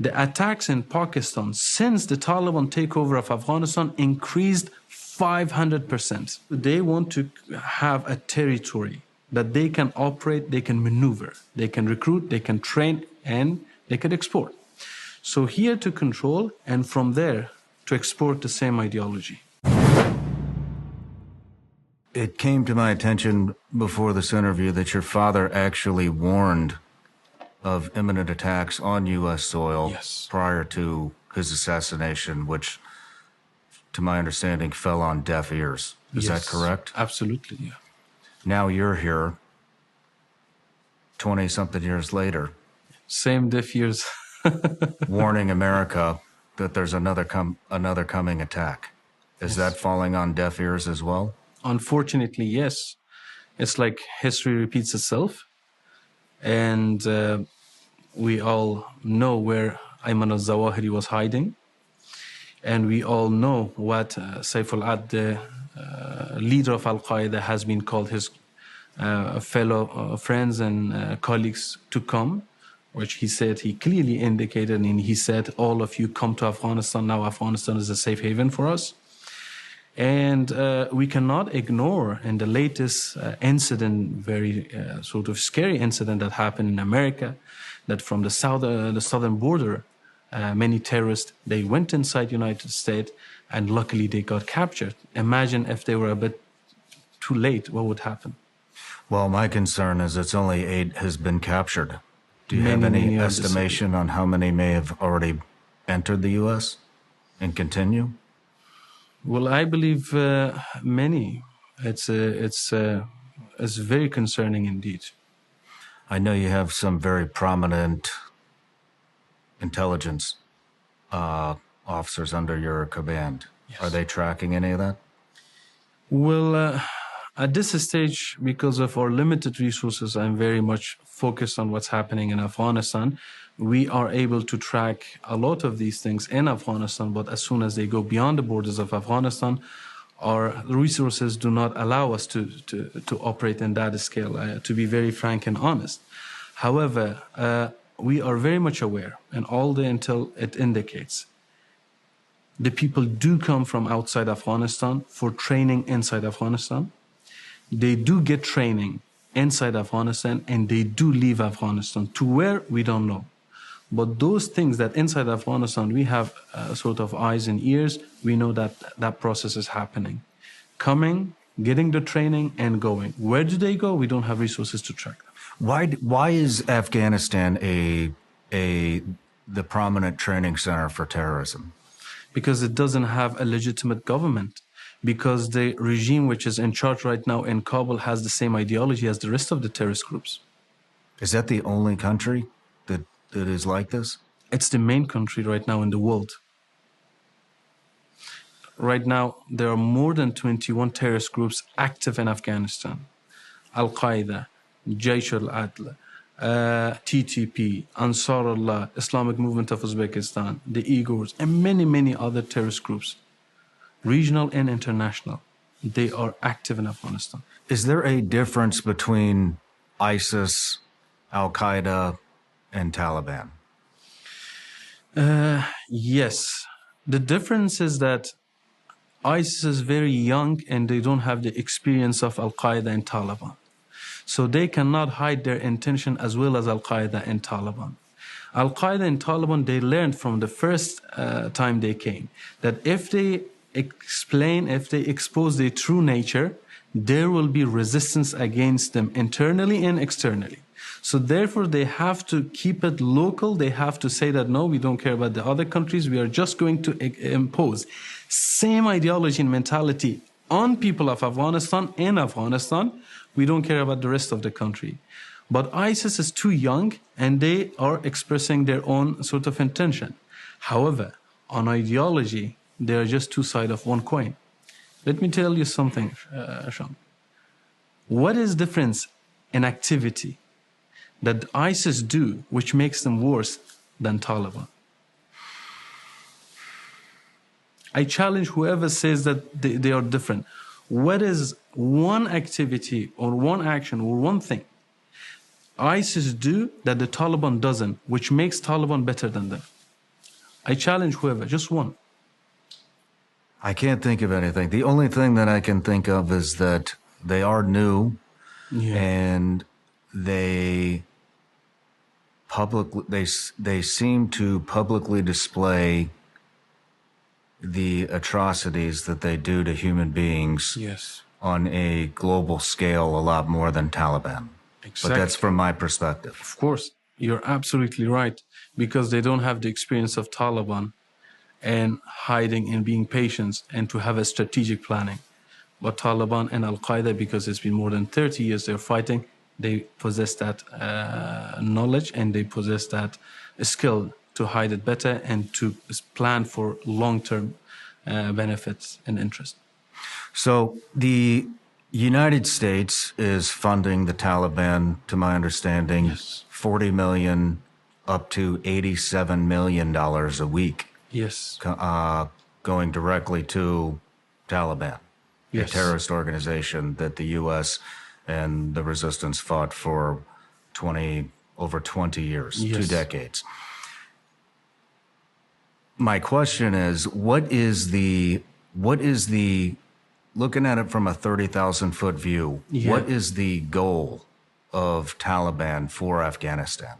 The attacks in Pakistan since the Taliban takeover of Afghanistan increased 500%. They want to have a territory that they can operate, they can maneuver, they can recruit, they can train, and they can export. So here to control, and from there to export the same ideology. It came to my attention before this interview that your father actually warned of imminent attacks on U.S. soil prior to his assassination, which, to my understanding, fell on deaf ears. Is that correct? Absolutely, yeah. Now you're here, 20-something years later. Same deaf ears. Warning America that there's another coming attack. Is that falling on deaf ears as well? Unfortunately, yes. It's like history repeats itself. And we all know where Ayman al-Zawahiri was hiding. And we all know what Saif al-Ad, the leader of Al-Qaeda, has been called his fellow friends and colleagues to come, which he said, he clearly indicated, and he said, all of you come to Afghanistan. Now Afghanistan is a safe haven for us. And we cannot ignore in the latest incident, very sort of scary incident that happened in America, that from the southern border, many terrorists, they went inside the United States and luckily they got captured. Imagine if they were a bit too late, what would happen? Well, my concern is it's only 8 has been captured. Do you have any estimation on how many may have already entered the U.S. and continue? Well, I believe many. It's very concerning indeed. I know you have some very prominent intelligence officers under your command. Yes. Are they tracking any of that? Well, at this stage, because of our limited resources, I'm very much focused on what's happening in Afghanistan. We are able to track a lot of these things in Afghanistan, but as soon as they go beyond the borders of Afghanistan, our resources do not allow us to operate in that scale, to be very frank and honest. However, we are very much aware, and all the intel it indicates, the people do come from outside Afghanistan for training inside Afghanistan. They do get training inside Afghanistan, and they do leave Afghanistan. To where, we don't know. But those things that inside Afghanistan, we have sort of eyes and ears, we know that that process is happening. Coming, getting the training, and going. Where do they go? We don't have resources to track them. Why is Afghanistan the prominent training center for terrorism? Because it doesn't have a legitimate government. Because the regime which is in charge right now in Kabul has the same ideology as the rest of the terrorist groups. Is that the only country that is like this? It's the main country right now in the world. Right now, there are more than 21 terrorist groups active in Afghanistan. Al-Qaeda, Jaish al-Adl, TTP, Ansarullah, Islamic Movement of Uzbekistan, the Uyghurs, and many, many other terrorist groups. Regional and international, they are active in Afghanistan. Is there a difference between ISIS, Al-Qaeda, and Taliban? Yes. The difference is that ISIS is very young and they don't have the experience of Al-Qaeda and Taliban. So they cannot hide their intention as well as Al-Qaeda and Taliban. Al-Qaeda and Taliban, they learned from the first time they came that if they explain, if they expose their true nature, there will be resistance against them internally and externally. So therefore, they have to keep it local. They have to say that, no, we don't care about the other countries. We are just going to impose same ideology and mentality on people of Afghanistan in Afghanistan. We don't care about the rest of the country. But ISIS is too young, and they are expressing their own sort of intention. However, on ideology, they are just two sides of one coin. Let me tell you something, Sean. What is the difference in activity that ISIS do which makes them worse than Taliban? I challenge whoever says that they are different. What is one activity or one action or one thing ISIS do that the Taliban doesn't, which makes Taliban better than them? I challenge whoever, just one. I can't think of anything. The only thing that I can think of is that they are new, and they seem to publicly display the atrocities that they do to human beings on a global scale a lot more than Taliban. Exactly. But that's from my perspective. Of course, you're absolutely right, because they don't have the experience of Taliban and hiding and being patient and to have a strategic planning. But Taliban and Al-Qaeda, because it's been more than 30 years they're fighting, they possess that knowledge and they possess that skill to hide it better and to plan for long-term benefits and interest. So the United States is funding the Taliban, to my understanding, $40 million up to $87 million a week. Yes. Going directly to Taliban, a terrorist organization that the U.S. and the resistance fought for over 20 years, 2 decades. My question is, what is the looking at it from a 30,000-foot view, what is the goal of Taliban for Afghanistan?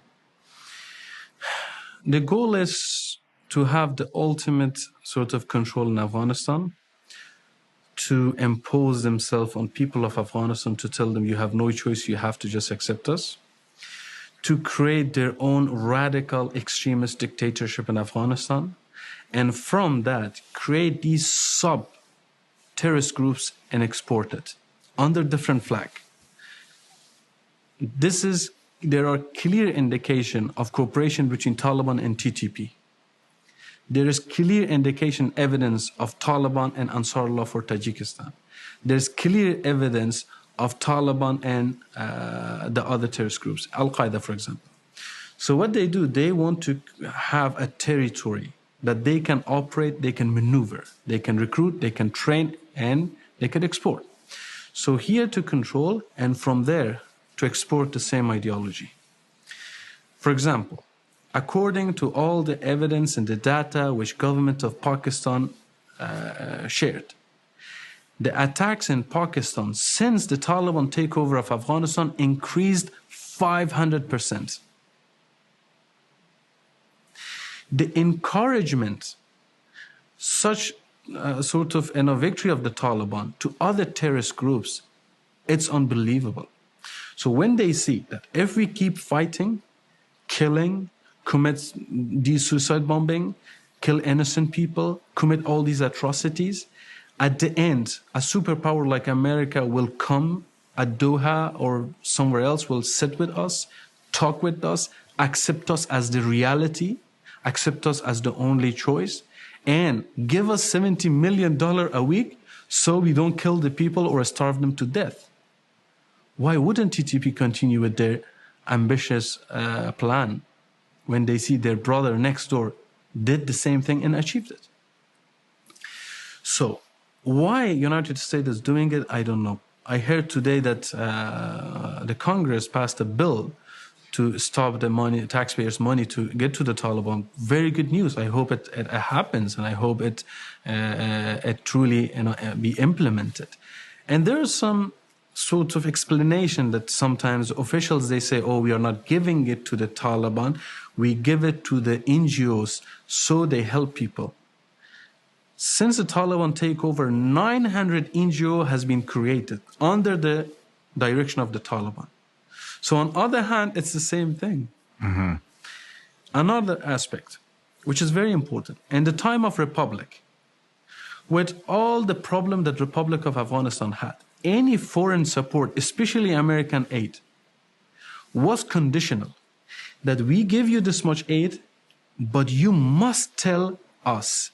The goal is to have the ultimate sort of control in Afghanistan, to impose themselves on people of Afghanistan, to tell them you have no choice, you have to just accept us, to create their own radical extremist dictatorship in Afghanistan, and from that, create these sub-terrorist groups and export it under different flag. There are clear indication of cooperation between Taliban and TTP. There is clear indication, evidence of Taliban and Ansarullah for Tajikistan. There's clear evidence of Taliban and the other terrorist groups, Al-Qaeda, for example. So what they do, they want to have a territory that they can operate, they can maneuver, they can recruit, they can train, and they can export. So here to control, and from there to export the same ideology. For example, according to all the evidence and the data which government of Pakistan shared, the attacks in Pakistan since the Taliban takeover of Afghanistan increased 500%. The encouragement, such sort of a victory of the Taliban to other terrorist groups, it's unbelievable. So when they see that if we keep fighting, killing, commit these suicide bombing, kill innocent people, commit all these atrocities, at the end, a superpower like America will come at Doha or somewhere else, will sit with us, talk with us, accept us as the reality, accept us as the only choice, and give us $70 million a week so we don't kill the people or starve them to death. Why wouldn't TTP continue with their ambitious plan when they see their brother next door did the same thing and achieved it? So why United States is doing it, I don't know. I heard today that the Congress passed a bill to stop the money, taxpayers' money to get to the Taliban. Very good news. I hope it happens, and I hope it truly be implemented. And there is some sort of explanation that sometimes officials, they say, oh, we are not giving it to the Taliban. We give it to the NGOs so they help people. Since the Taliban takeover, 900 NGO has been created under the direction of the Taliban. So on the other hand, it's the same thing. Mm-hmm. Another aspect, which is very important, in the time of Republic, with all the problem that Republic of Afghanistan had, any foreign support, especially American aid, was conditional. That we give you this much aid, but you must tell us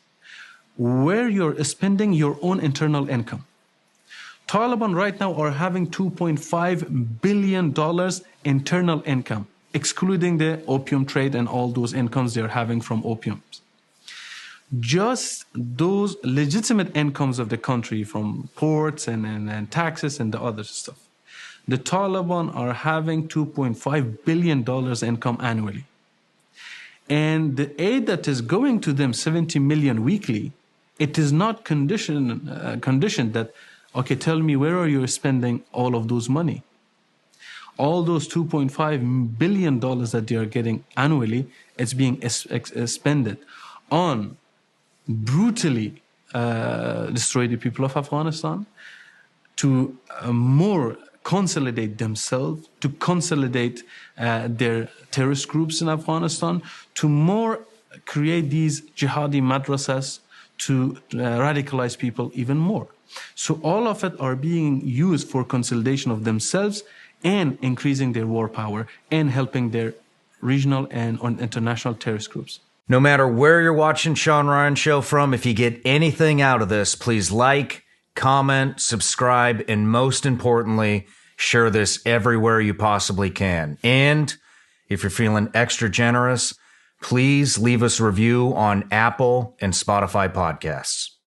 where you're spending your own internal income. Taliban right now are having $2.5 billion internal income, excluding the opium trade and all those incomes they're having from opiums. Just those legitimate incomes of the country from ports and taxes and the other stuff. The Taliban are having $2.5 billion income annually. And the aid that is going to them, 70 million weekly, it is not conditioned that, okay, tell me where are you spending all of those money? All those $2.5 billion that they are getting annually, it's being expended on brutally destroy the people of Afghanistan, to more consolidate themselves, to consolidate their terrorist groups in Afghanistan, to more create these jihadi madrasas to radicalize people even more. So all of it are being used for consolidation of themselves and increasing their war power and helping their regional and international terrorist groups. No matter where you're watching Sean Ryan Show from, if you get anything out of this, please like, comment, subscribe, and most importantly, share this everywhere you possibly can. And if you're feeling extra generous, please leave us a review on Apple and Spotify podcasts.